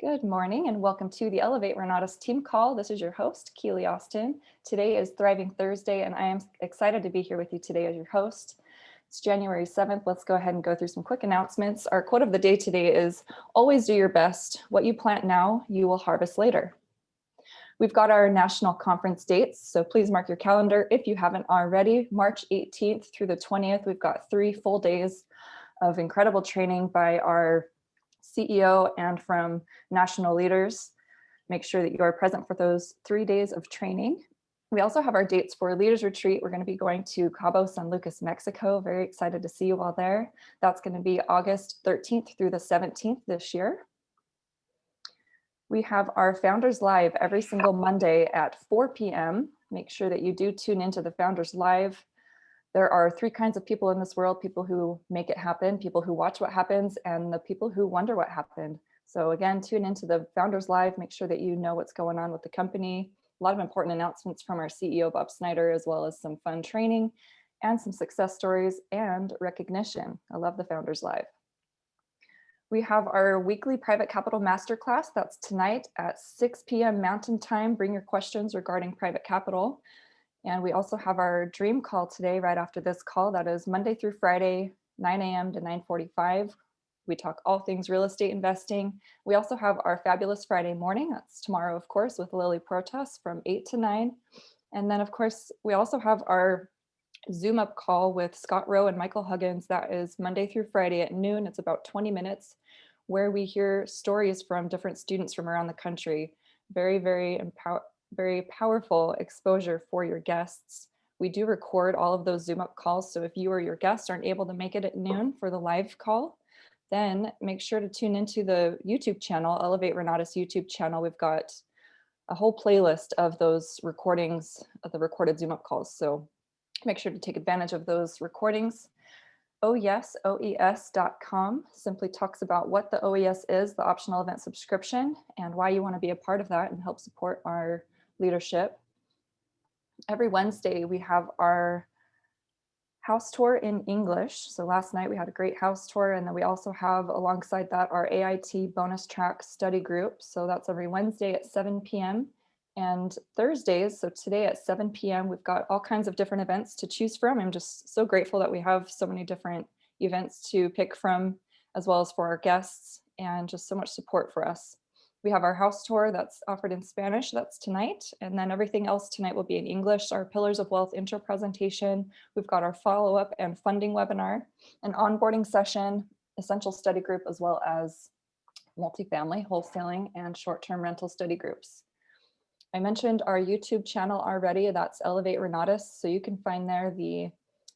Good morning and welcome to the Elevate Renatus team call. This is your host, Keely Austin. Today is Thriving Thursday and I am excited to be here with you today as your host. It's January 7th. Let's go ahead and go through some quick announcements. Our quote of the day today is, always do your best. What you plant now, you will harvest later. We've got our national conference dates, so please mark your calendar if you haven't already. March 18th through the 20th, we've got 3 full days of incredible training by our CEO and from national leaders. Make sure that you are present for those 3 days of training. We also have our dates for Leaders Retreat. We're going to be going to Cabo San Lucas, Mexico. Very excited to see you all there. That's going to be August 13th through the 17th this year. We have our Founders Live every single Monday at 4 p.m. Make sure that you do tune into the Founders Live. There are 3 kinds of people in this world: people who make it happen, people who watch what happens, and the people who wonder what happened. So again, tune into the Founders Live, make sure that you know what's going on with the company. A lot of important announcements from our CEO, Bob Snyder, as well as some fun training and some success stories and recognition. I love the Founders Live. We have our weekly private capital masterclass. That's tonight at 6 p.m. Mountain Time. Bring your questions regarding private capital. And we also have our dream call today, right after this call. That is Monday through Friday, 9 a.m. to 9:45. We talk all things real estate investing. We also have our fabulous Friday morning. That's tomorrow, of course, with Lily Protas from 8 to 9. And then, of course, we also have our Zoom up call with Scott Rowe and Michael Huggins. That is Monday through Friday at noon. It's about 20 minutes where we hear stories from different students from around the country. Very powerful exposure for your guests. We do record all of those Zoom up calls. So if you or your guests aren't able to make it at noon for the live call, then make sure to tune into the YouTube channel, Elevate Renatus YouTube channel. We've got a whole playlist of those recordings of the recorded Zoom up calls. So make sure to take advantage of those recordings. OES.com simply talks about what the OES is, the optional event subscription, and why you want to be a part of that and help support our leadership. Every Wednesday, we have our house tour in English. So last night we had a great house tour, and then we also have alongside that our AIT bonus track study group. So that's every Wednesday at 7 p.m. and Thursdays. So today at 7 p.m. we've got all kinds of different events to choose from. I'm just so grateful that we have so many different events to pick from, as well as for our guests, and just so much support for us. We have our house tour that's offered in Spanish. That's tonight. And then everything else tonight will be in English. Our Pillars of Wealth intro presentation. We've got our follow-up and funding webinar, an onboarding session, essential study group, as well as multifamily, wholesaling, and short-term rental study groups. I mentioned our YouTube channel already. That's Elevate Renatus. So you can find there the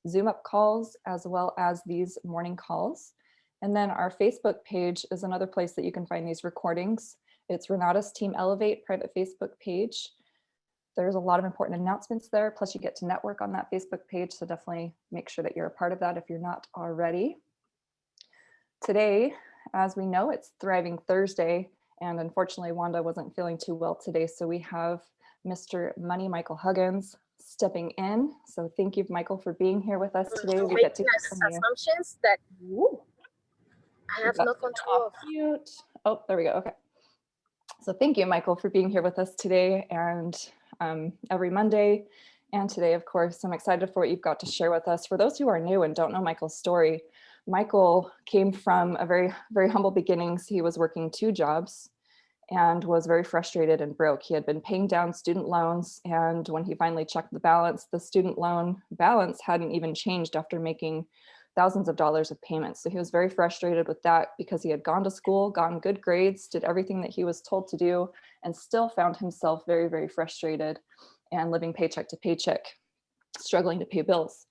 Zoom up calls as well as these morning calls. And then our Facebook page is another place that you can find these recordings. It's Renatus Team Elevate private Facebook page. There's a lot of important announcements there. Plus you get to network on that Facebook page. So definitely make sure that you're a part of that if you're not already. Today, as we know, it's Thriving Thursday. And unfortunately, Wanda wasn't feeling too well today. So we have Mr. Money Michael Huggins stepping in. So thank you, Michael, for being here with us today. We get to assumptions that I have no control of. Mute. Oh, there we go. Okay. So thank you, Michael, for being here with us today and every Monday. And today, of course, I'm excited for what you've got to share with us. For those who are new and don't know Michael's story, Michael came from a very humble beginnings. He was working 2 jobs and was very frustrated and broke. He had been paying down student loans, and when he finally checked the balance, the student loan balance hadn't even changed after making thousands of dollars of payments. So he was very frustrated with that because he had gone to school, gotten good grades, did everything that he was told to do, and still found himself very frustrated and living paycheck to paycheck, struggling to pay bills.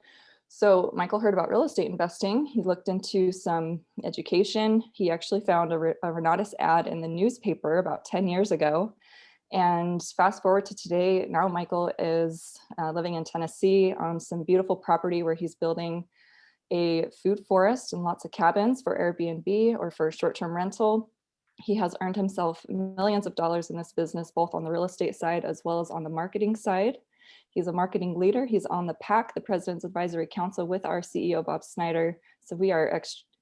So Michael heard about real estate investing. He looked into some education. He actually found a Renatus ad in the newspaper about 10 years ago. And fast forward to today, now Michael is living in Tennessee on some beautiful property where he's building a food forest and lots of cabins for Airbnb or for short-term rental. He has earned himself millions of dollars in this business, both on the real estate side as well as on the marketing side. He's a marketing leader. He's on the PAC, the President's Advisory Council, with our CEO, Bob Snyder. So we are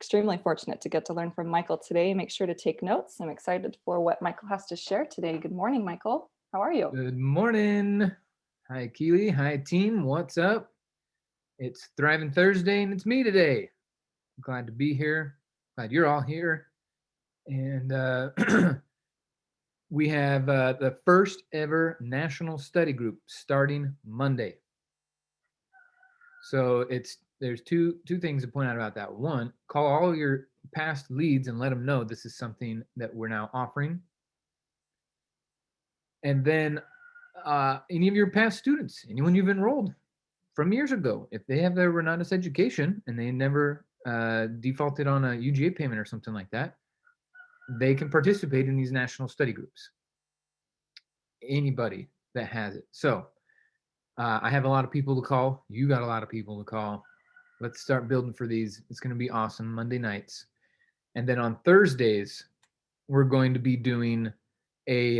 extremely fortunate to get to learn from Michael today. Make sure to take notes. I'm excited for what Michael has to share today. Good morning, Michael. How are you? Good morning. Hi, Keely. Hi, team. What's up? It's Thriving Thursday, and it's me today. Glad to be here. Glad you're all here. And we have the first ever national study group starting Monday. So there's two things to point out about that. One, call all your past leads and let them know this is something that we're now offering. And then any of your past students, anyone you've enrolled from years ago, if they have their Renatus education and they never defaulted on a UGA payment or something like that, they can participate in these national study groups. Anybody that has it. So I have a lot of people to call. You got a lot of people to call. Let's start building for these. It's going to be awesome. Monday nights. And then on Thursdays, we're going to be doing a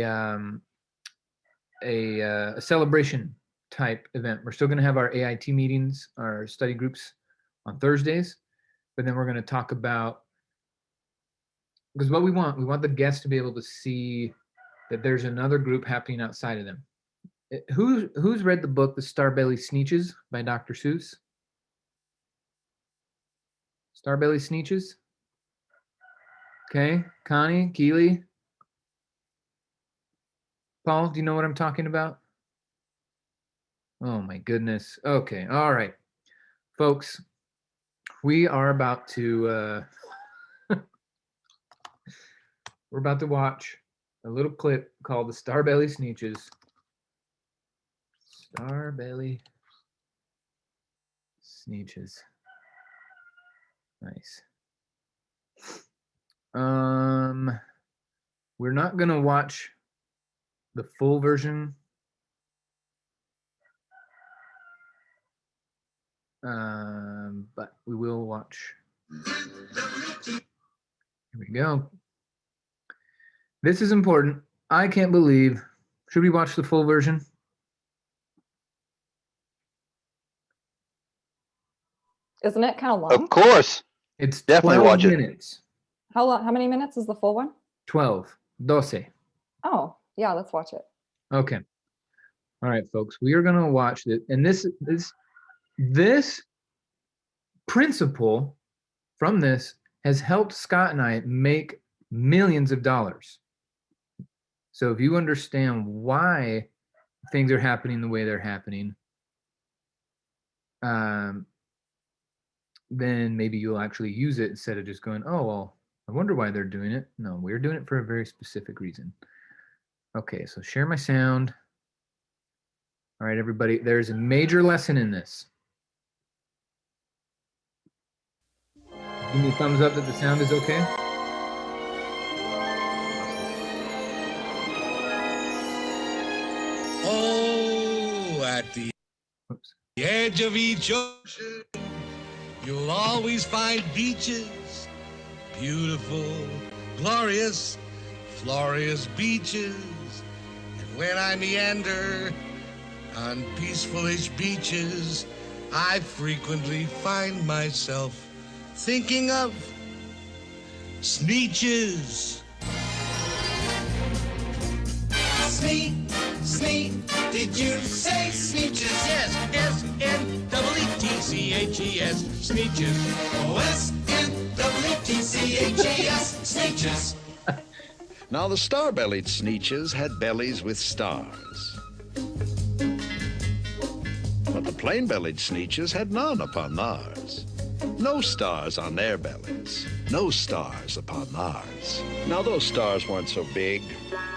celebration type event. We're still going to have our AIT meetings, our study groups on Thursdays, but then we're going to talk about, because what we want the guests to be able to see that there's another group happening outside of them. Who's read the book, The Starbelly Sneetches by Dr. Seuss? Starbelly Sneetches? Okay, Connie, Keely, Paul, do you know what I'm talking about? Oh my goodness. Okay, all right. Folks, we are about to we're about to watch a little clip called The Starbelly Sneetches. Starbelly Sneetches. Nice. We're not gonna watch the full version. But we will watch. Here we go. This is important. I can't believe. Should we watch the full version? Isn't it kind of long? Of course. It's Definitely 12 watch it. minutes. How long? How many minutes is the full one? 12. 12. Oh, yeah, let's watch it. Okay. All right, folks. We are going to watch this. And this principle from this has helped Scott and I make millions of dollars. So if you understand why things are happening the way they're happening, then maybe you'll actually use it instead of just going, oh, well, I wonder why they're doing it. No, we're doing it for a very specific reason. Okay, so share my sound. All right, everybody, there's a major lesson in this. Give me a thumbs up that the sound is okay. Oh, at the edge of each ocean, you'll always find beaches, beautiful, glorious, glorious beaches. And when I meander on peacefulish beaches, I frequently find myself thinking of Sneetches. Sneak, did you say Sneetches? Yes, S-N-E-E-T-C-H-E-S, Sneetches. Oh, S-N-E-E-T-C-H-E-S, Sneetches. Now the star-bellied Sneetches had bellies with stars. But the plain-bellied Sneetches had none upon theirs. No stars on their bellies, no stars upon theirs. Now those stars weren't so big.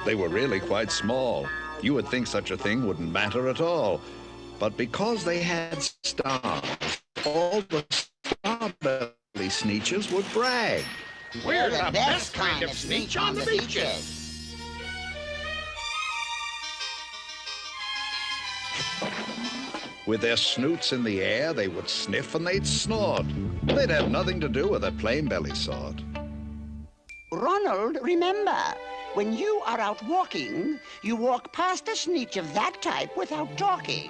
They were really quite small. You would think such a thing wouldn't matter at all. But because they had stars, all the star-bellied Sneetches would brag. We're the best kind of Sneetch on the beaches. With their snoots in the air, they would sniff and they'd snort. They'd have nothing to do with a plain-belly sort. Ronald, remember, when you are out walking, you walk past a Sneetch of that type without talking.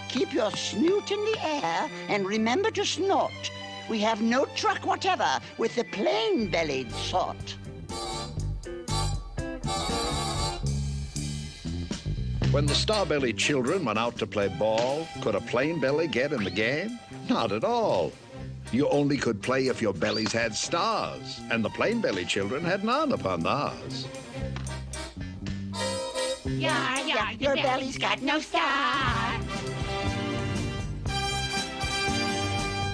Keep your snoot in the air and remember to snort. We have no truck whatever with the plain-bellied sort. When the star-bellied children went out to play ball, could a plain belly get in the game? Not at all. You only could play if your bellies had stars, and the plain-bellied children had none upon theirs. Yeah, your belly's got no star.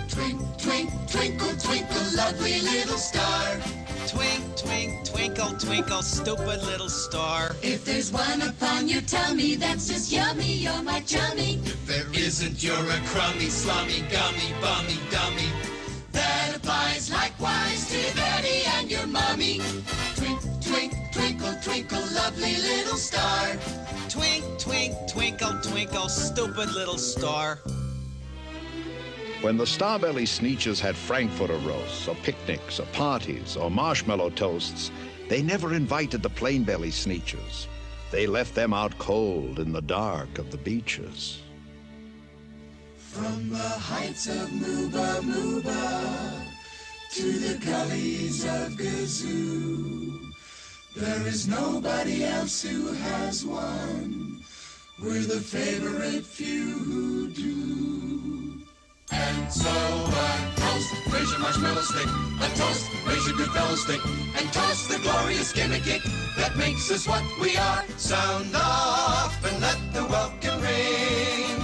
Twinkle, twinkle, lovely little star. Twinkle, twinkle, stupid little star. If there's one upon your tummy, that's just yummy, you're my chummy. If there isn't, you're a crummy, slummy, gummy, bummy, dummy. That applies likewise to Daddy and your mommy. Twinkle, twinkle, lovely little star. Twinkle, twinkle, stupid little star. When the star-bellied Sneetches had Frankfurter roasts, or picnics, or parties, or marshmallow toasts, they never invited the plain-bellied Sneetches. They left them out cold in the dark of the beaches. From the heights of Mooba to the gullies of Gazoo, there is nobody else who has one. We're the favorite few who do. And so a toast, raise your marshmallow stick. A toast, raise your good fellow stick. And toast the glorious gimmick that makes us what we are. Sound off and let the welcome ring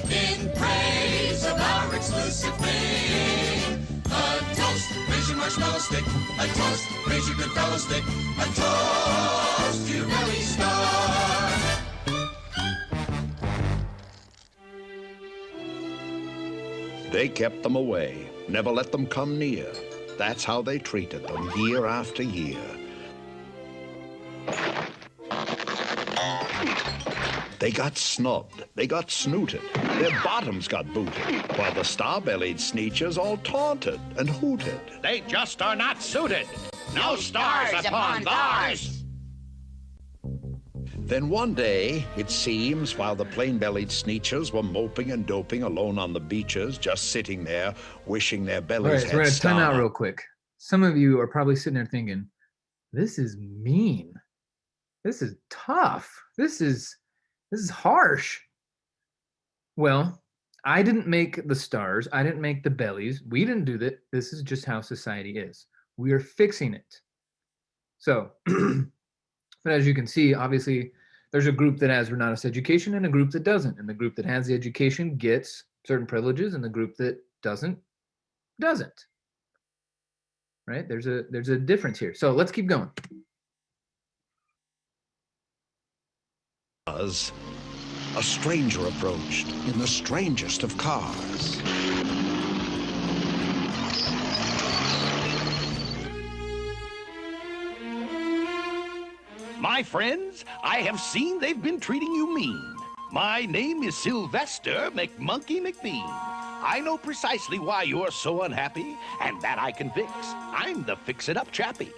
in praise of our exclusive thing. A toast, raise your marshmallow stick. A toast, raise your good fellow stick. A toast to your belly star. They kept them away, never let them come near. That's how they treated them year after year. They got snubbed, they got snooted, their bottoms got booted, while the star-bellied Sneetches all taunted and hooted. They just are not suited. No stars upon theirs. Then one day, it seems, while the plain-bellied Sneetches were moping and doping alone on the beaches, just sitting there, wishing their All bellies right, we're had gonna time out stars. real quick. Some of you are probably sitting there thinking, this is mean. This is tough. This is harsh. Well, I didn't make the stars. I didn't make the bellies. We didn't do that. This is just how society is. We are fixing it. So, but as you can see, obviously, there's a group that has Renatus education and a group that doesn't. And the group that has the education gets certain privileges, and the group that doesn't. Right? There's a difference here. So let's keep going. A stranger approached in the strangest of cars. My friends, I have seen they've been treating you mean. My name is Sylvester McMonkey McBean. I know precisely why you're so unhappy, and that I can fix. I'm the fix-it-up chappie.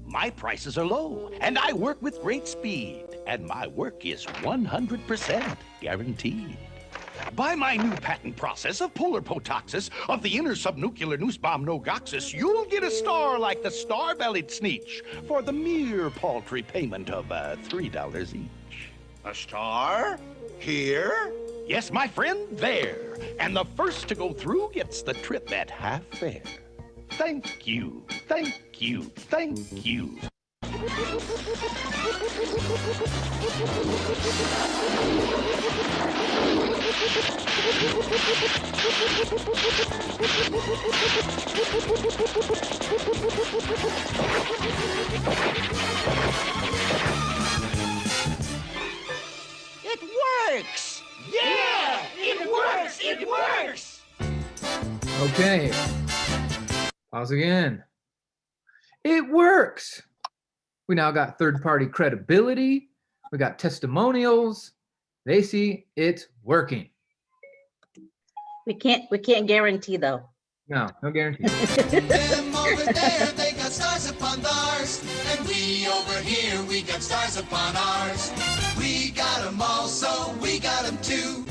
My prices are low, and I work with great speed, and my work is 100% guaranteed. By my new patent process of polar potoxis of the inner subnuclear noosebomb nogoxis, you'll get a star like the star-bellied Sneetch for the mere paltry payment of $3 each. A star? Here? Yes, my friend, there. And the first to go through gets the trip at half fare. Thank you, thank you, thank you. It works! Yeah! It works! It works! Okay. Pause again. It works. We now got third-party credibility. We got testimonials. They see it's working. We can't guarantee though. No guarantee. Them over there, they got stars upon theirs. And we over here, we got stars upon ours. We got them all, so we got them too.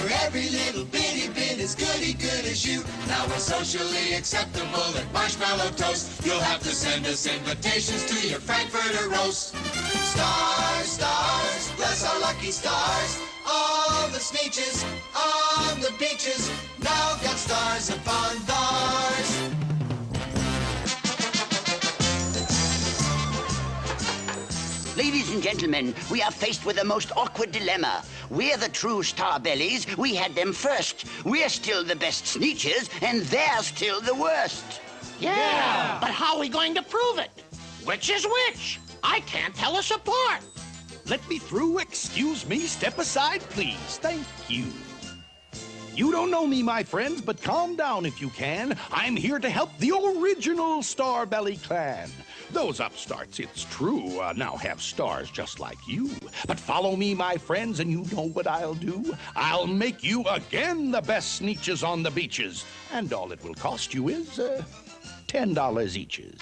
For every little bitty bit as goody good as you. Now we're socially acceptable at Marshmallow Toast. You'll have to send us invitations to your Frankfurter roast. Stars, stars, bless our lucky stars. All the sneeches on the beaches now got stars upon theirs. Ladies and gentlemen, we are faced with a most awkward dilemma. We're the true star bellies. We had them first. We're still the best sneeches, and they're still the worst. Yeah, but how are we going to prove it? Which is which? I can't tell us apart. Let me through. Excuse me. Step aside, please. Thank you. You don't know me, my friends, but calm down if you can. I'm here to help the original Starbelly clan. Those upstarts, it's true, now have stars just like you. But follow me, my friends, and you know what I'll do? I'll make you again the best sneeches on the beaches. And all it will cost you is, $10 eaches.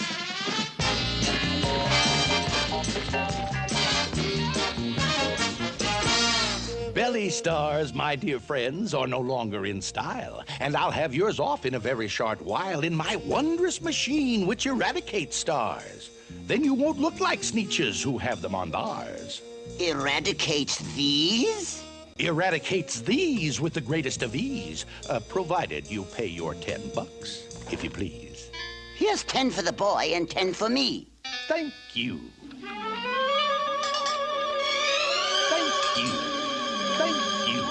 Belly stars, my dear friends, are no longer in style, and I'll have yours off in a very short while in my wondrous machine which eradicates stars. Then you won't look like sneeches who have them on theirs. Eradicates these? Eradicates these with the greatest of ease, provided you pay your $10, if you please. Here's 10 for the boy and 10 for me. Thank you. Thank you. Thank you.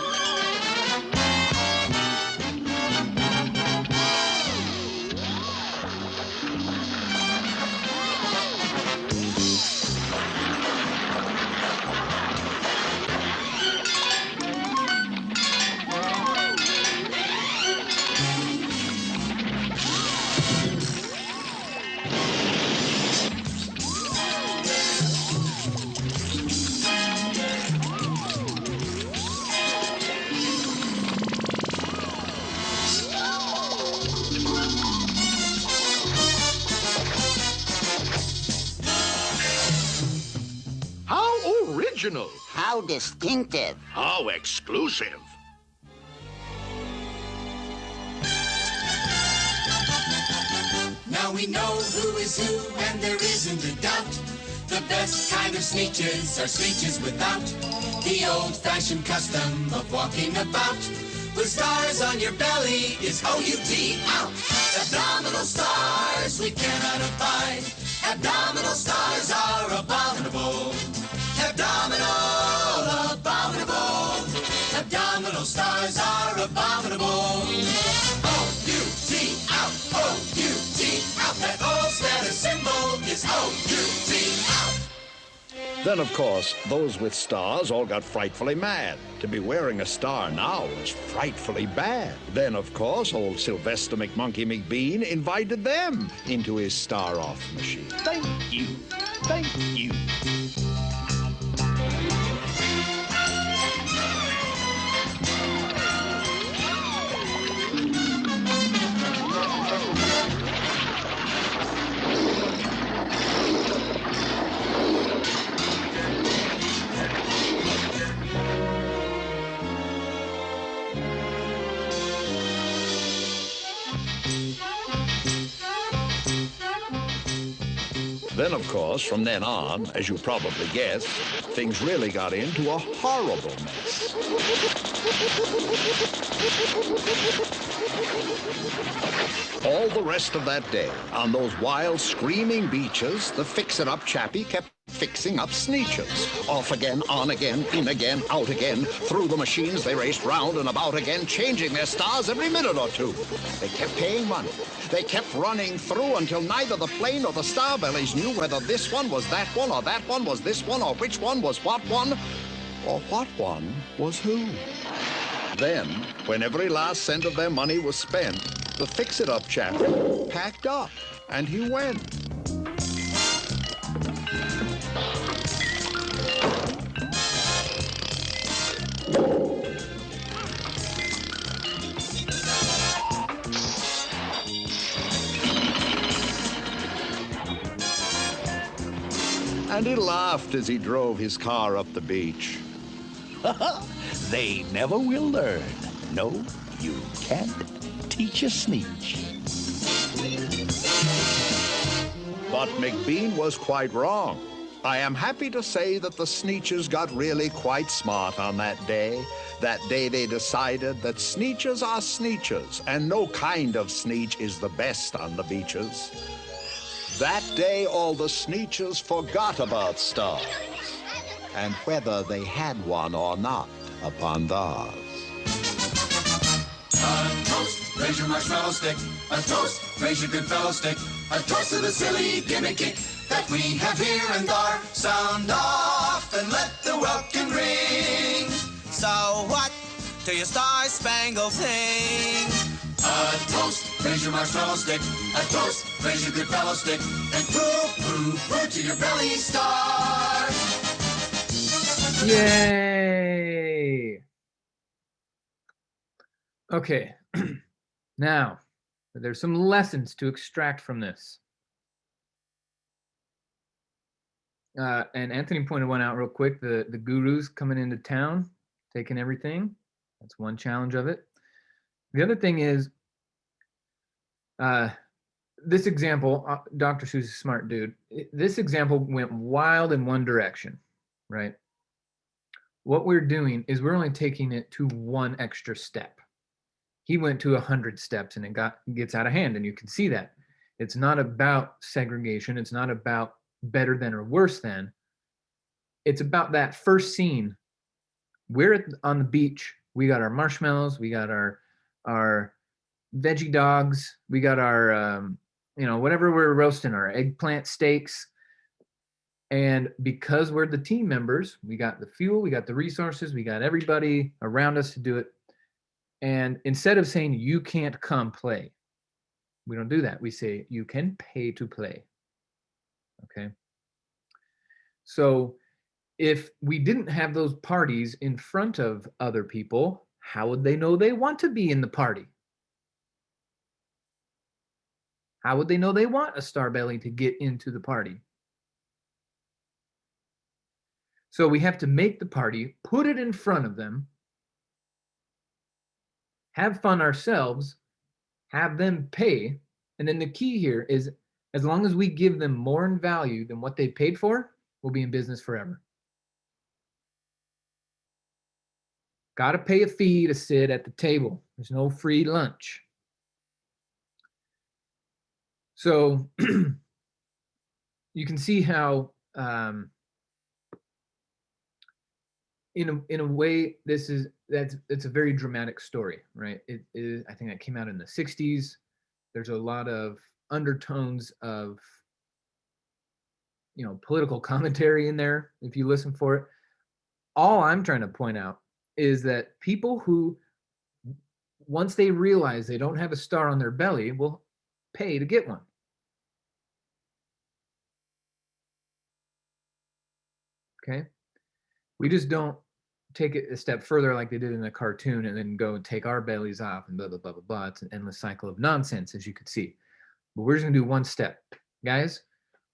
Original. How distinctive. How exclusive. Now we know who is who, and there isn't a doubt. The best kind of sneeches are sneeches without the old-fashioned custom of walking about. With stars on your belly is O-U-T out. Abdominal stars we cannot abide. Abdominal stars are abominable. Abdominal, abominable. Abdominal stars are abominable. O-U-T out, O-U-T out. That old status symbol is O-U-T out. Then, of course, those with stars all got frightfully mad. To be wearing a star now was frightfully bad. Then, of course, old Sylvester McMonkey McBean invited them into his star-off machine. Thank you. Thank you. Then, of course, from then on, as you probably guessed, things really got into a horrible mess. All the rest of that day, on those wild, screaming beaches, the fix-it-up chappie kept fixing up sneeches. Off again, on again, in again, out again. Through the machines, they raced round and about again, changing their stars every minute or two. They kept paying money. They kept running through until neither the plane or the Starbellies knew whether this one was that one, or that one was this one, or which one was what one, or what one was who. Then, when every last cent of their money was spent, the fix-it-up chappie packed up, and he went. he laughed as he drove his car up the beach. They never will learn. No, you can't teach a sneetch. But McBean was quite wrong. I am happy to say that the Sneetches got really quite smart on that day. That day they decided that Sneetches are Sneetches, and no kind of Sneetch is the best on the beaches. That day all the Sneetches forgot about stars, and whether they had one or not upon theirs. A toast, raise your marshmallow stick. A toast, raise your good fellow stick. A toast to the silly gimmicky that we have here and there. Sound off and let the welkin ring. So what do your star-spangled sing? A toast, raise your marshmallow stick. A toast, raise your good fellow stick. And poo, poo, poo to your belly star. Yay! Okay, now there's some lessons to extract from this. And Anthony pointed one out real quick, the gurus coming into town, taking everything. That's one challenge of it. The other thing is, this example, Dr. Seuss is a smart dude. This example went wild in one direction, right? What we're doing is we're only taking it to one extra step. He went to 100 steps and it gets out of hand, and you can see that. It's not about segregation. It's not about better than or worse than. It's about that first scene. We're on the beach. We got our marshmallows. We got our veggie dogs. We got our, whatever we're roasting, our eggplant steaks. And because we're the team members, we got the fuel, we got the resources, we got everybody around us to do it. And instead of saying, you can't come play, we don't do that. We say, you can pay to play. Okay. So if we didn't have those parties in front of other people, how would they know they want to be in the party? How would they know they want a star belly to get into the party? So we have to make the party, put it in front of them, have fun ourselves, have them pay. And then the key here is, as long as we give them more in value than what they paid for, we'll be in business forever. Got to pay a fee to sit at the table. There's no free lunch. So you can see how, in a way, it's a very dramatic story, right? I think that came out in the 60s. There's a lot of undertones of, political commentary in there, if you listen for it. All I'm trying to point out is that people who, once they realize they don't have a star on their belly, will pay to get one. Okay? We just don't take it a step further like they did in the cartoon and then go and take our bellies off and blah, blah, blah, blah, blah. It's an endless cycle of nonsense, as you could see. But we're just going to do one step. Guys,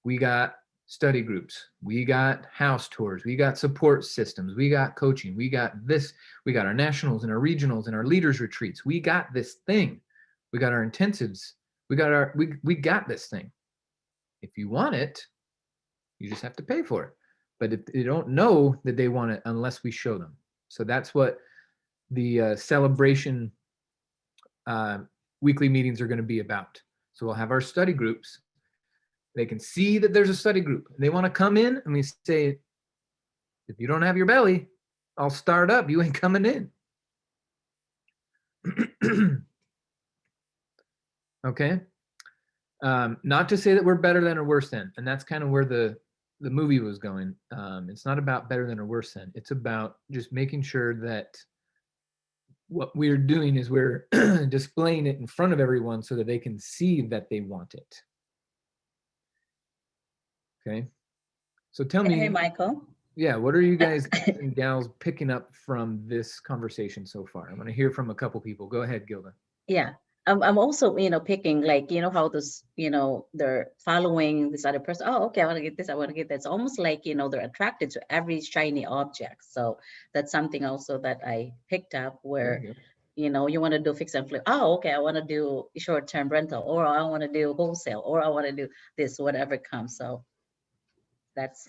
we got study groups. We got house tours. We got support systems. We got coaching. We got this. We got our nationals and our regionals and our leaders retreats. We got this thing. We got our intensives. We got this thing. If you want it, you just have to pay for it. But if they don't know that they want it unless we show them. So that's what the celebration weekly meetings are going to be about. So we'll have our study groups. They can see that there's a study group. They want to come in, and we say, if you don't have your belly, I'll start up. You ain't coming in. Okay. Not to say that we're better than or worse than, and that's kind of where the movie was going. It's not about better than or worse than. It's about just making sure that what we're doing is we're displaying it in front of everyone so that they can see that they want it. Okay. So tell me. Hey, Michael. Yeah, what are you guys and gals picking up from this conversation so far? I'm going to hear from a couple people. Go ahead, Gilda. Yeah. I'm also, picking, like, how this, they're following this other person. Oh, okay, I want to get this, I want to get that. It's almost like, they're attracted to every shiny object. So that's something also that I picked up where, you want to do fix and flip. Oh, okay, I want to do short-term rental, or I want to do wholesale, or I want to do this, whatever comes. So that's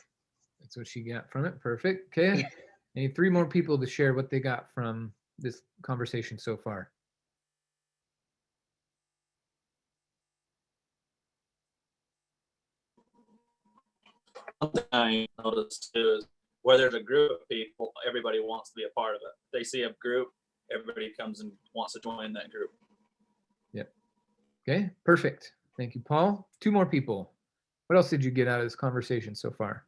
what she got from it. Perfect. Okay. I need 3 more people to share what they got from this conversation so far. One thing I noticed too is where there's a group of people, everybody wants to be a part of it. They see a group, everybody comes and wants to join that group. Yep. Okay, perfect. Thank you, Paul. 2 more people. What else did you get out of this conversation so far?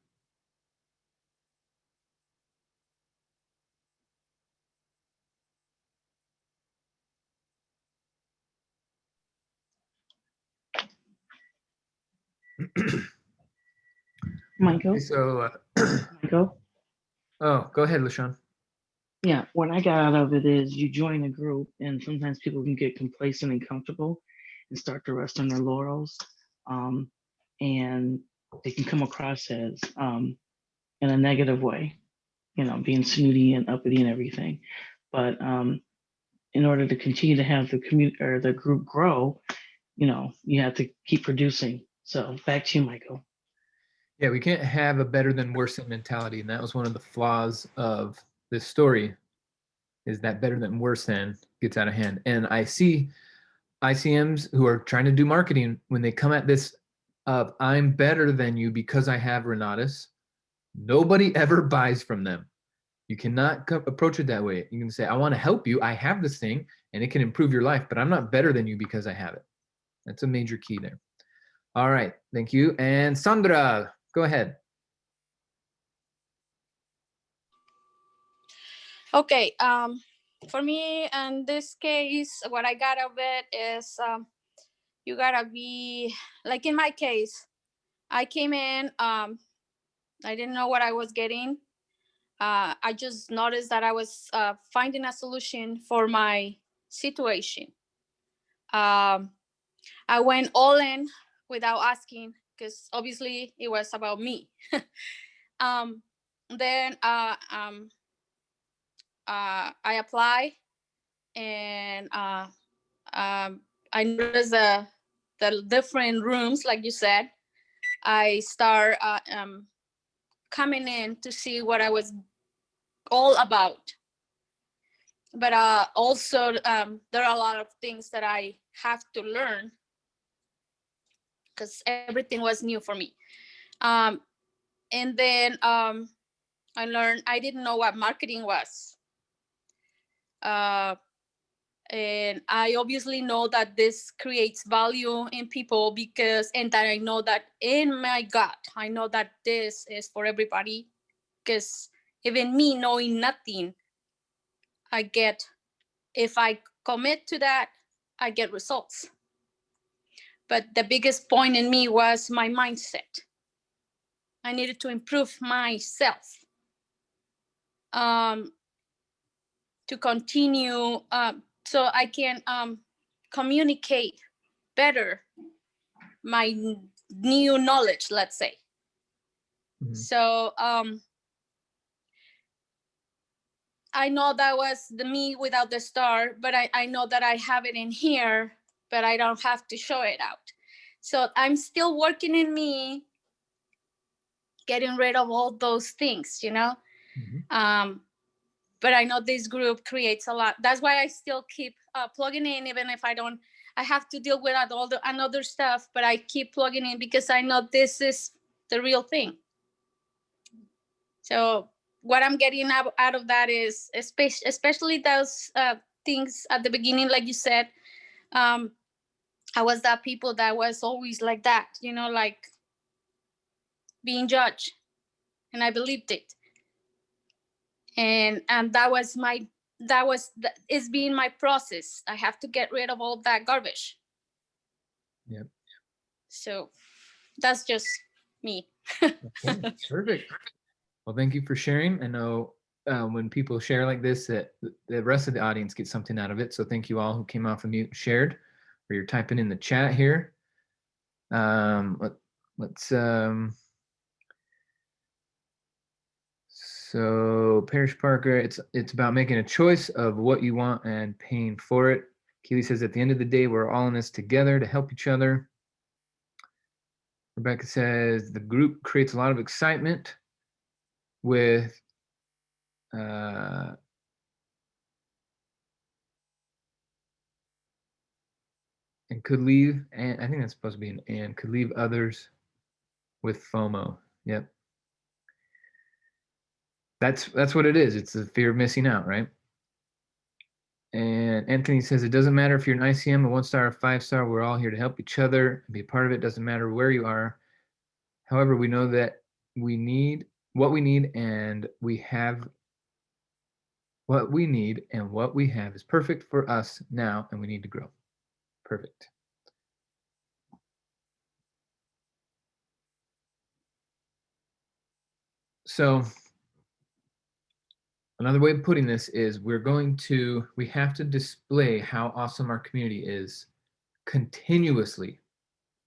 Michael? Okay, so, Michael? oh, go ahead, LaShawn. Yeah, what I got out of it is you join a group, and sometimes people can get complacent and comfortable and start to rest on their laurels. And they can come across as in a negative way, being snooty and uppity and everything. But in order to continue to have the community or the group grow, you have to keep producing. So back to you, Michael. Yeah, we can't have a better than worse than mentality. And that was one of the flaws of this story, is that better than worse than gets out of hand. And I see ICMs who are trying to do marketing, when they come at this of I'm better than you because I have Renatus, nobody ever buys from them. You cannot approach it that way. You can say, I want to help you. I have this thing and it can improve your life, but I'm not better than you because I have it. That's a major key there. All right. Thank you. And Sandra, go ahead. Okay. For me, in this case, what I got of it is you gotta be, like in my case, I came in, I didn't know what I was getting. I just noticed that I was finding a solution for my situation. I went all in without asking, because obviously it was about me. Then I apply, and I noticed the different rooms, like you said. I start coming in to see what I was all about. But also there are a lot of things that I have to learn, because everything was new for me. And then I learned, I didn't know what marketing was. And I obviously know that this creates value in people, and that I know that in my gut, I know that this is for everybody, because even me knowing nothing, if I commit to that, I get results. But the biggest point in me was my mindset. I needed to improve myself to continue, so I can communicate better my new knowledge, let's say. Mm-hmm. So I know that was the me without the star, but I know that I have it in here, but I don't have to show it out. So I'm still working in me, getting rid of all those things, Mm-hmm. But I know this group creates a lot. That's why I still keep plugging in, even if I have to deal with all the another stuff, but I keep plugging in because I know this is the real thing. So what I'm getting out of that is, especially those things at the beginning, like you said, I was that people that was always like that, like being judged, and I believed it. And it's being my process. I have to get rid of all that garbage. Yep. So that's just me. Okay, perfect. Well, thank you for sharing. I know when people share like this, that the rest of the audience gets something out of it. So thank you all who came off of mute and shared. or you're typing in the chat here. Let's so Parrish Parker, it's about making a choice of what you want and paying for it. Keely says, at the end of the day, we're all in this together to help each other. Rebecca says, the group creates a lot of excitement with and could leave, and I think that's supposed to be an and, could leave others with FOMO. Yep. That's what it is. It's the fear of missing out, right? And Anthony says, it doesn't matter if you're an ICM, a 1-star, or 5-star, we're all here to help each other and be a part of it. Doesn't matter where you are. However, we know that we need what we need, and we have what we need, and what we have is perfect for us now, and we need to grow. Perfect. So another way of putting this is we have to display how awesome our community is continuously,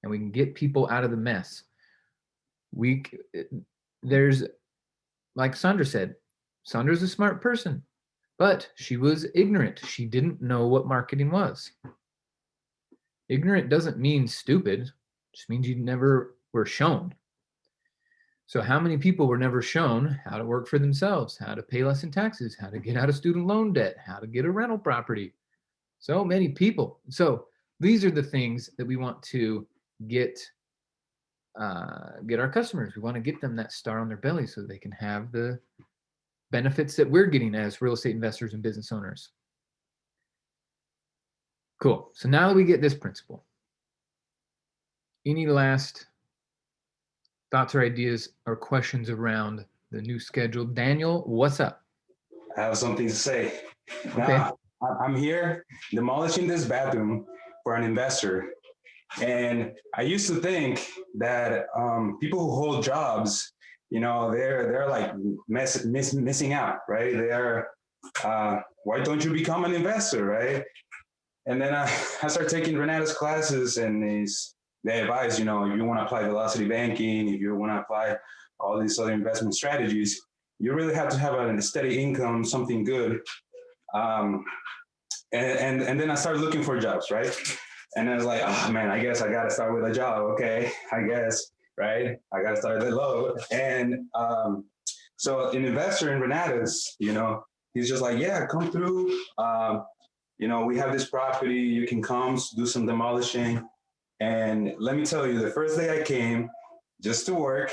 and we can get people out of the mess. There's, like Sandra said, Sandra's a smart person, but she was ignorant. She didn't know what marketing was. Ignorant doesn't mean stupid, it just means you never were shown. So how many people were never shown how to work for themselves, how to pay less in taxes, how to get out of student loan debt, how to get a rental property? So many people. So these are the things that we want to get our customers. We want to get them that star on their belly so they can have the benefits that we're getting as real estate investors and business owners. Cool. So now that we get this principle, any last thoughts or ideas or questions around the new schedule? Daniel, what's up? I have something to say. Okay. Now, I'm here demolishing this bathroom for an investor. And I used to think that people who hold jobs, they're like missing out, right? Why don't you become an investor, right? And then I started taking Renata's classes, and they advise, if you want to apply velocity banking, if you want to apply all these other investment strategies, you really have to have a steady income, something good. And then I started looking for jobs, right? And I was like, oh man, I guess I got to start with a job. Okay, I guess, right? I got to start that low. And so an investor in Renata's, he's just like, yeah, come through. We have this property, you can come do some demolishing. And let me tell you, the first day I came just to work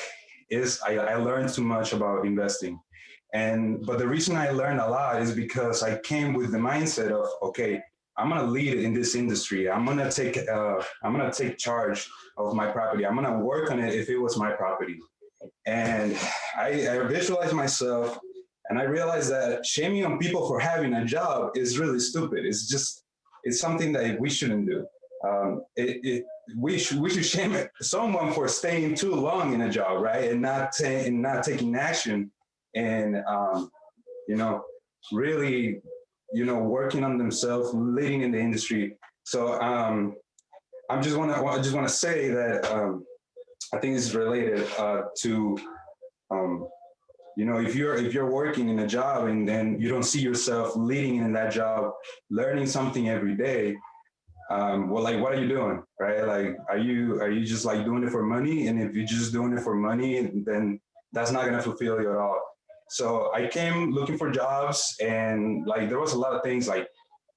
I learned too much about investing. But the reason I learned a lot is because I came with the mindset of, okay, I'm gonna lead in this industry. I'm gonna take charge of my property. I'm gonna work on it if it was my property. And I visualized myself, and I realized that shaming on people for having a job is really stupid. It's something that we shouldn't do. We should shame someone for staying too long in a job, right? And not taking action, and really, working on themselves, leading in the industry. So I just want to say that I think this is related to if you're working in a job and then you don't see yourself leading in that job, learning something every day. What are you doing, right? Like, are you just like doing it for money? And if you're just doing it for money, then that's not gonna fulfill you at all. So I came looking for jobs, and like there was a lot of things like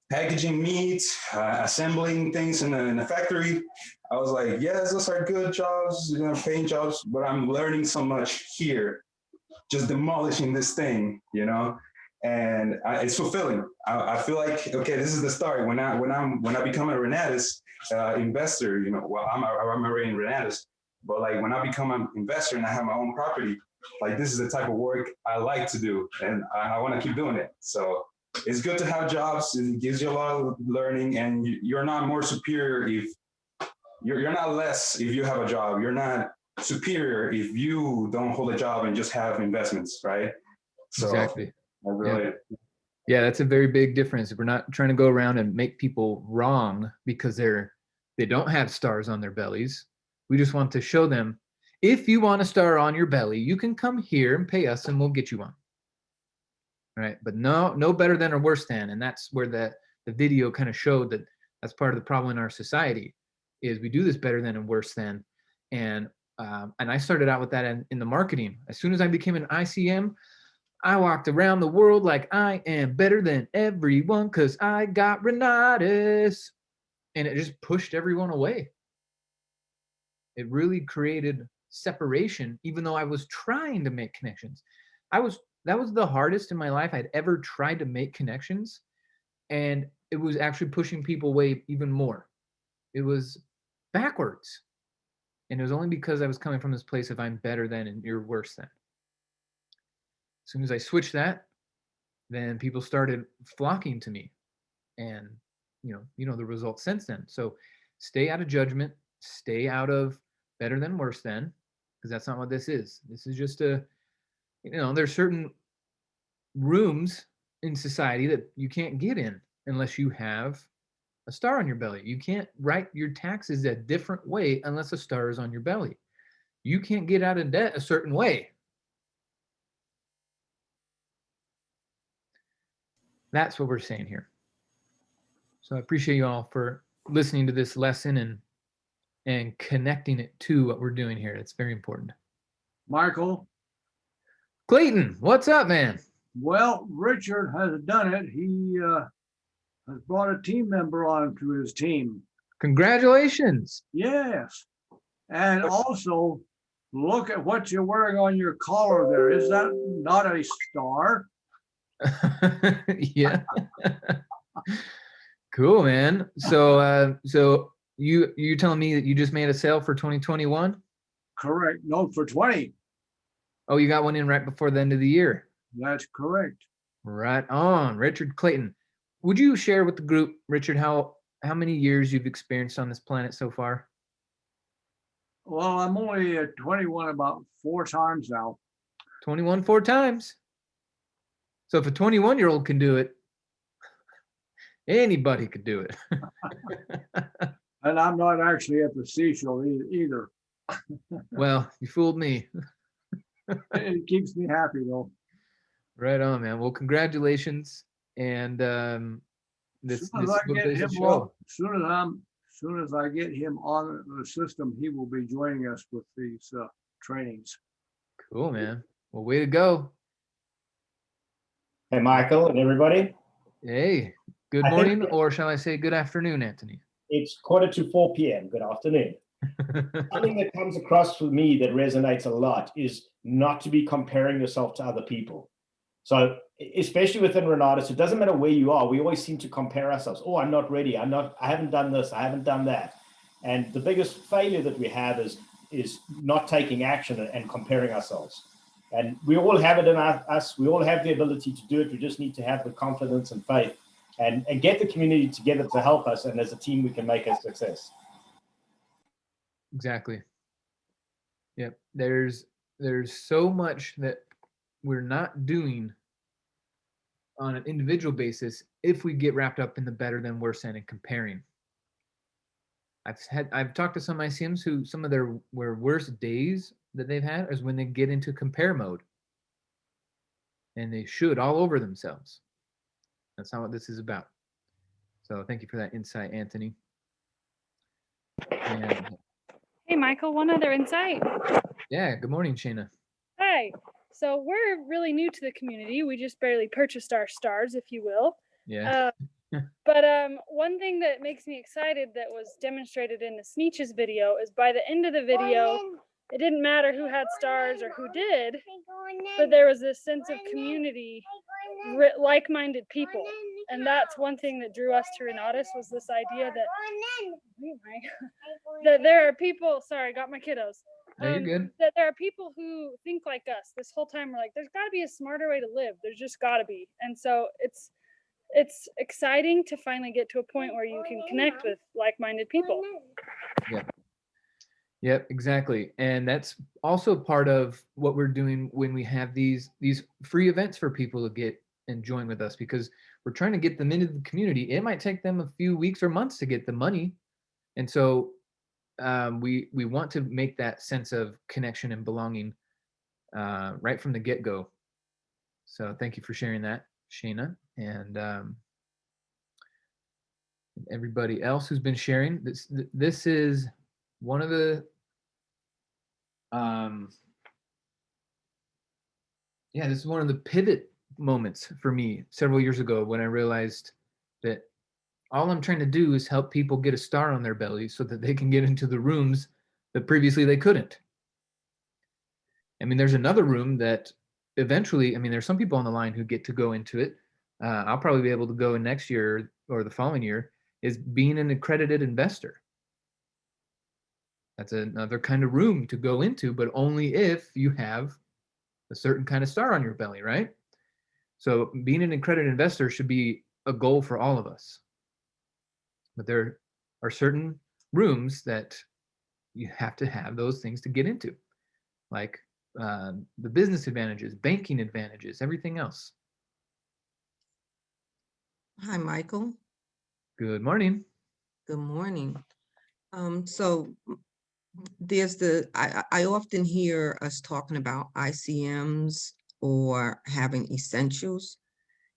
packaging meat, assembling things in a factory. I was like, yes, those are good jobs, paying jobs, but I'm learning so much here, just demolishing this thing, and it's fulfilling. I feel like, okay, this is the start. When I become a Renatus investor, I'm already in Renatus, but like when I become an investor and I have my own property, like this is the type of work I like to do, and I want to keep doing it. So it's good to have jobs. It gives you a lot of learning, and you're not more superior if you're not less if you have a job. You're not superior if you don't hold a job and just have investments, right? So Exactly. Really, yeah, that's a very big difference. We're not trying to go around and make people wrong because they're They don't have stars on their bellies. We just want to show them, if you want a star on your belly, you can come here and pay us and we'll get you one. Right? But no better than or worse than. And that's where the video kind of showed that that's part of the problem in our society is we do this better than and worse than. And I started out with that in the marketing. As soon as I became an ICM, I walked around the world like I am better than everyone because I got rhinitis. And it just pushed everyone away. It really created separation, even though I was trying to make connections. That was the hardest in my life I'd ever tried to make connections. And it was actually pushing people away even more. It was backwards. And it was only because I was coming from this place of I'm better than and you're worse than. As soon as I switched that, then people started flocking to me. And you know the results since then. So stay out of judgment, stay out of better than worse than, because that's not what this is. This is just there's certain rooms in society that you can't get in unless you have a star on your belly. You can't write your taxes a different way unless a star is on your belly. You can't get out of debt a certain way. That's what we're saying here. So I appreciate you all for listening to this lesson and connecting it to what we're doing here. It's very important. Michael. Clayton, what's up, man? Well, Richard has done it. He has brought a team member on to his team. Congratulations. Yes. And also, look at what you're wearing on your collar there. Is that not a star? Yeah. Cool, man. So you're telling me that you just made a sale for 2021? Correct. No, for 20. Oh, you got one in right before the end of the year. That's correct. Right on. Richard Clayton. Would you share with the group, Richard, how many years you've experienced on this planet so far? Well, I'm only at 21 about 4 times now. 21 4 times. So if a 21-year-old can do it, anybody could do it. And I'm not actually at the seashore either. Well, you fooled me. It keeps me happy though. Right on, man. Well, congratulations. And this Soon as I get him on the system, he will be joining us with these trainings. Cool, man. Well, way to go. Hey, Michael and everybody. Hey, good morning, or shall I say good afternoon, Anthony? It's 3:45 p.m. Good afternoon. Something that comes across for me that resonates a lot is not to be comparing yourself to other people. So especially within Renatus, it doesn't matter where you are. We always seem to compare ourselves. Oh, I'm not ready. I haven't done this. I haven't done that. And the biggest failure that we have is not taking action and comparing ourselves. And we all have it in us. We all have the ability to do it. We just need to have the confidence and faith and get the community together to help us. And as a team, we can make a success. Exactly. Yep. There's so much that we're not doing on an individual basis if we get wrapped up in the better than worse than and comparing. I've talked to some ICMs who some of their worst days that they've had is when they get into compare mode. And they should all over themselves. That's not what this is about. So thank you for that insight, Anthony. And hey, Michael, one other insight. yeah, good morning, Shayna. Hi. So we're really new to the community. We just barely purchased our stars, if you will. Yeah. But one thing that makes me excited that was demonstrated in the Sneetches video is by the end of the video, it didn't matter who had stars or who did, but there was this sense of community, like-minded people. And that's one thing that drew us to Renatus was this idea that there are people, sorry, I got my kiddos. No, you're good. That there are people who think like us. This whole time we're like, there's got to be a smarter way to live. There's just got to be. And so it's exciting to finally get to a point where you can connect with like-minded people. Yep, exactly. And that's also part of what we're doing when we have these free events for people to get and join with us, because we're trying to get them into the community. It might take them a few weeks or months to get the money, And so we want to make that sense of connection and belonging right from the get-go. So thank you for sharing that, Shayna, and everybody else who's been sharing. This is one of the this is one of the pivot moments for me several years ago when I realized that all I'm trying to do is help people get a star on their belly so that they can get into the rooms that previously they couldn't. I mean, there's another room that eventually, I mean, there's some people on the line who get to go into it. I'll probably be able to go in next year or the following year, is being an accredited investor. That's another kind of room to go into, but only if you have a certain kind of star on your belly, right? So being an accredited investor should be a goal for all of us. But there are certain rooms that you have to have those things to get into, like the business advantages, banking advantages, everything else. Hi, Michael. Good morning. Good morning. So there's I often hear us talking about ICMs or having essentials,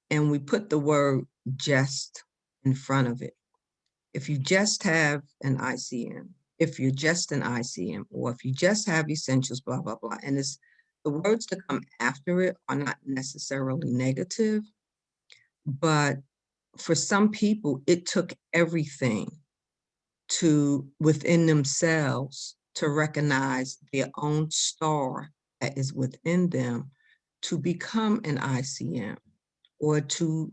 and we put the word just in front of it. If you just have an ICM, if you're just an ICM, or if you just have essentials, blah, blah, blah. And it's the words that come after it are not necessarily negative, but for some people, it took everything to within themselves to recognize their own star that is within them to become an ICM or to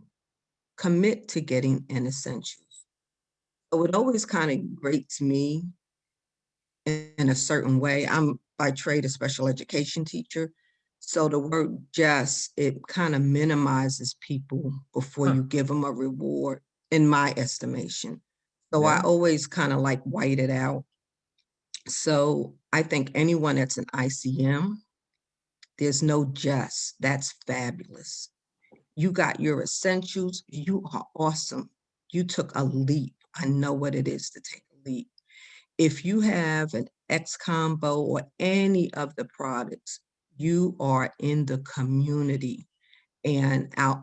commit to getting an essentials. So it always kind of grates me in a certain way. I'm by trade a special education teacher. So the word just, it kind of minimizes people before you give them a reward, in my estimation. So I always kind of like white it out. So I think anyone that's an ICM, there's no just, that's fabulous. You got your essentials, you are awesome. You took a leap. I know what it is to take a leap. If you have an X combo or any of the products, you are in the community. And our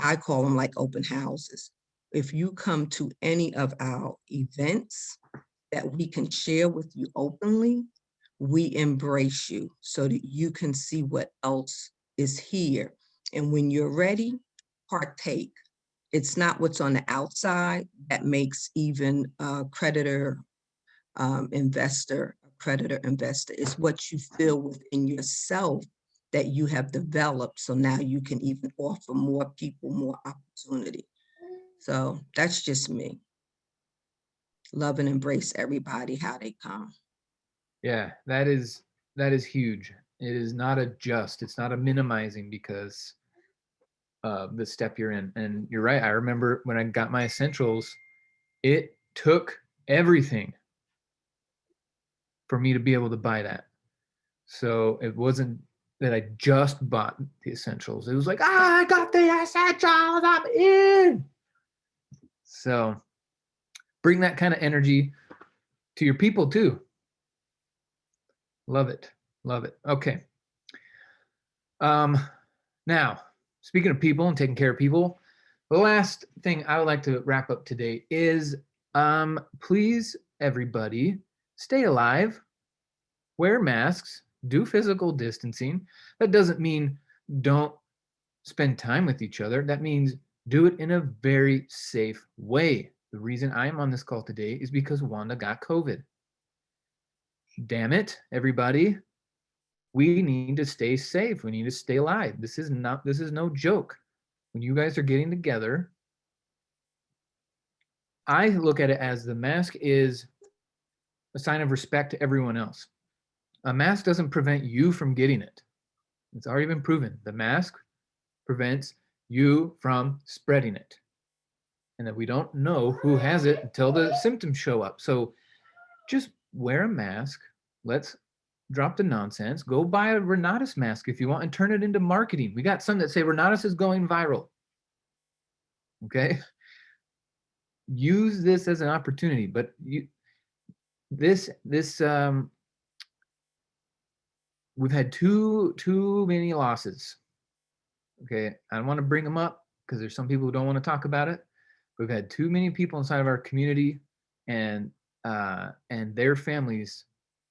I call them like open houses. If you come to any of our events that we can share with you openly, we embrace you so that you can see what else is here. And when you're ready, partake. It's not what's on the outside that makes even a creditor investor, a creditor investor. It's what you feel within yourself that you have developed. So now you can even offer more people more opportunity. So that's just me. Love and embrace everybody how they come. Yeah, that is huge. It is not a just, it's not a minimizing because of the step you're in. And you're right. I remember when I got my essentials, it took everything for me to be able to buy that. So it wasn't that I just bought the essentials. It was like, I got the essentials, I'm in. So bring that kind of energy to your people too. Love it. Love it. Okay. Now, speaking of people and taking care of people, the last thing I would like to wrap up today is please, everybody, stay alive, wear masks, do physical distancing. That doesn't mean don't spend time with each other. That means do it in a very safe way. The reason I'm on this call today is because Wanda got COVID. Damn it, everybody. We need to stay safe. We need to stay alive. This is no joke. When you guys are getting together, I look at it as the mask is a sign of respect to everyone else. A mask doesn't prevent you from getting it. It's already been proven. The mask prevents you from spreading it. And that we don't know who has it until the symptoms show up. So just wear a mask. Let's drop the nonsense. Go buy a Renatus mask if you want and turn it into marketing. We got some that say Renatus is going viral. Okay? Use this as an opportunity, but this we've had too many losses. Okay, I don't want to bring them up because there's some people who don't want to talk about it. We've had too many people inside of our community, and their families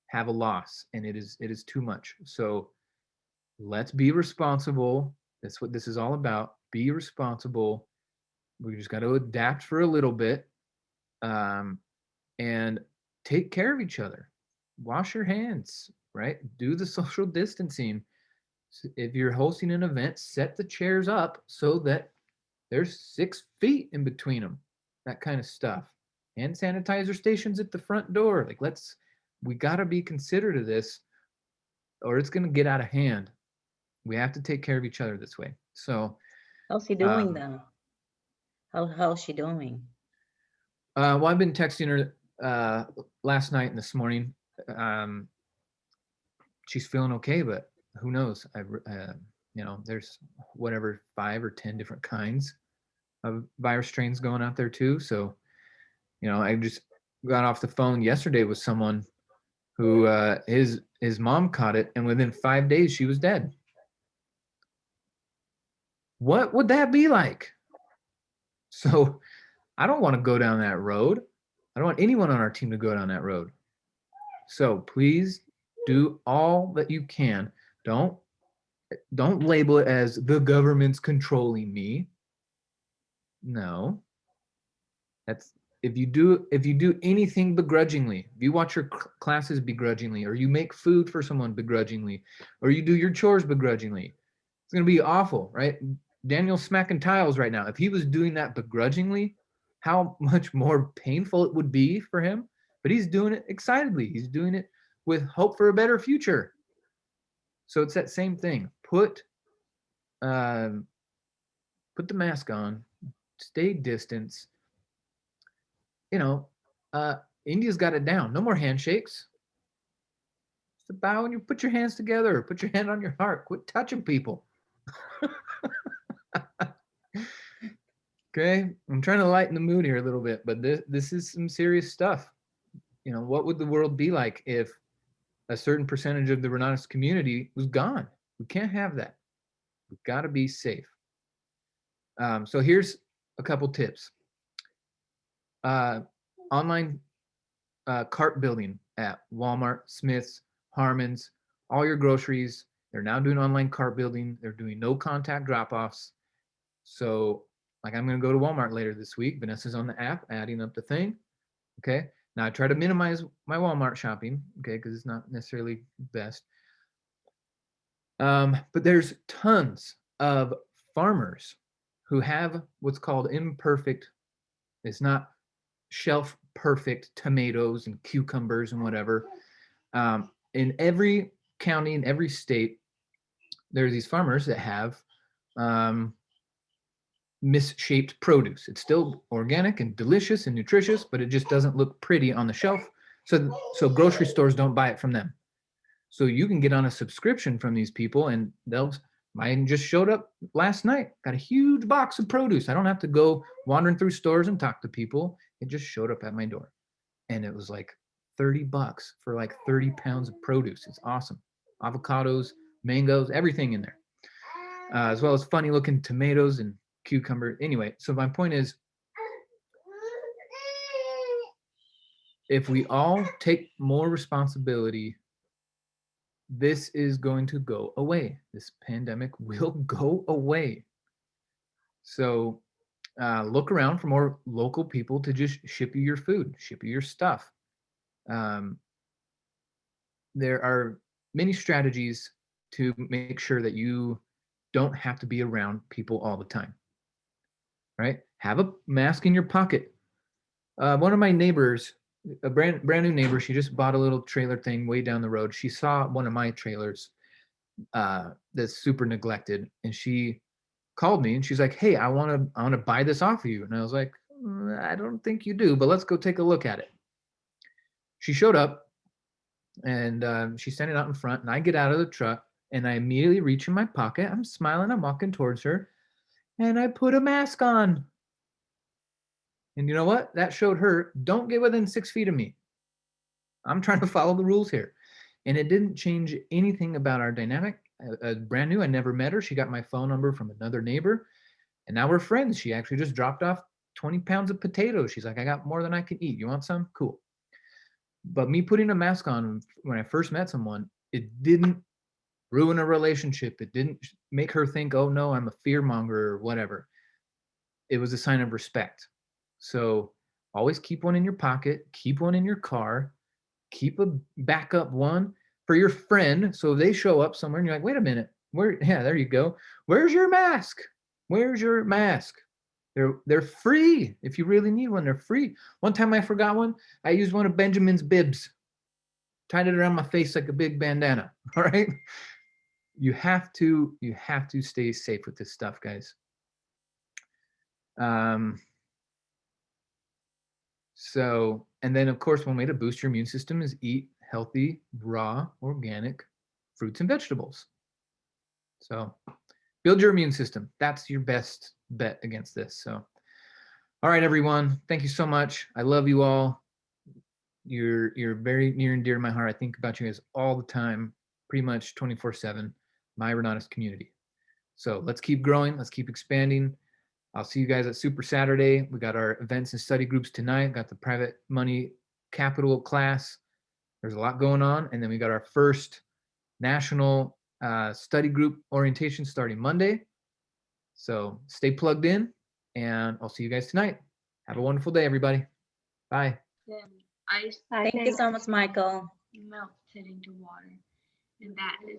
have a loss, and it is too much. So let's be responsible. That's what this is all about. Be responsible. We just got to adapt for a little bit, and take care of each other. Wash your hands, right? Do the social distancing. If you're hosting an event, set the chairs up so that there's 6 feet in between them. That kind of stuff. Hand sanitizer stations at the front door. Like, we got to be considerate of this, or it's going to get out of hand. We have to take care of each other this way. So, How's he doing though? How's she doing? Well, I've been texting her last night and this morning. She's feeling okay, but who knows? There's whatever 5 or 10 different kinds of virus strains going out there too. So, I just got off the phone yesterday with someone who his mom caught it, and within 5 days she was dead. What would that be like? So I don't want to go down that road. I don't want anyone on our team to go down that road. So please do all that you can. Don't label it as the government's controlling me. No. That's if you do anything begrudgingly, if you watch your classes begrudgingly, or you make food for someone begrudgingly, or you do your chores begrudgingly, it's going to be awful, right? Daniel's smacking tiles right now. If he was doing that begrudgingly, how much more painful it would be for him. But he's doing it excitedly. He's doing it with hope for a better future. So it's that same thing. Put the mask on, stay distance. India's got it down. No more handshakes. Just a bow and you put your hands together. Put your hand on your heart. Quit touching people. Okay, I'm trying to lighten the mood here a little bit, but this is some serious stuff. What would the world be like if a certain percentage of the Renatus community was gone? We can't have that. We've got to be safe. So here's a couple tips. Online cart building at Walmart, Smith's, Harmon's, all your groceries. They're now doing online cart building. They're doing no contact drop-offs. So like I'm going to go to Walmart later this week. Vanessa's on the app adding up the thing. Okay. Now I try to minimize my Walmart shopping. Okay. Because it's not necessarily best. But there's tons of farmers who have what's called imperfect. It's not shelf perfect tomatoes and cucumbers and whatever. In every county, in every state, there's these farmers that have misshaped produce. It's still organic and delicious and nutritious, but it just doesn't look pretty on the shelf. So grocery stores don't buy it from them. So you can get on a subscription from these people, and mine just showed up last night. Got a huge box of produce. I don't have to go wandering through stores and talk to people. It just showed up at my door. And it was like $30 for like 30 pounds of produce. It's awesome. Avocados, mangoes, everything in there. As well as funny looking tomatoes and cucumber. Anyway, so my point is, if we all take more responsibility, this is going to go away. This pandemic will go away. So look around for more local people to just ship you your food, ship you your stuff. There are many strategies to make sure that you don't have to be around people all the time, right? Have a mask in your pocket. One of my neighbors, a brand new neighbor, she just bought a little trailer thing way down the road. She saw one of my trailers that's super neglected, and she called me and she's like, "Hey, I want to buy this off of you." And I was like, "I don't think you do, but let's go take a look at it." She showed up, and she's standing out in front, and I get out of the truck and I immediately reach in my pocket. I'm smiling, I'm walking towards her, and I put a mask on. And you know what? That showed her, don't get within 6 feet of me. I'm trying to follow the rules here. And it didn't change anything about our dynamic. Brand new, I never met her. She got my phone number from another neighbor, and now we're friends. She actually just dropped off 20 pounds of potatoes. She's like, I got more than I can eat. You want some? Cool. But me putting a mask on when I first met someone, it didn't ruin a relationship. It didn't make her think, oh no, I'm a fear monger or whatever. It was a sign of respect. So always keep one in your pocket, keep one in your car, keep a backup one for your friend. So if they show up somewhere and you're like, wait a minute, where? Yeah, there you go. Where's your mask? Where's your mask? They're free. If you really need one, they're free. One time I forgot one. I used one of Benjamin's bibs, tied it around my face like a big bandana. All right. You have to stay safe with this stuff, guys. So, and then of course, one way to boost your immune system is eat healthy, raw, organic fruits and vegetables. So build your immune system. That's your best bet against this. So, all right, everyone. Thank you so much. I love you all. You're very near and dear to my heart. I think about you guys all the time, pretty much 24/7, my Renatus community. So let's keep growing. Let's keep expanding. I'll see you guys at Super Saturday. We got our events and study groups tonight. Got the private money capital class. There's a lot going on. And then we got our first national study group orientation starting Monday. So stay plugged in, and I'll see you guys tonight. Have a wonderful day, everybody. Bye. Ice Thank you so much, Michael. melted into water, and that is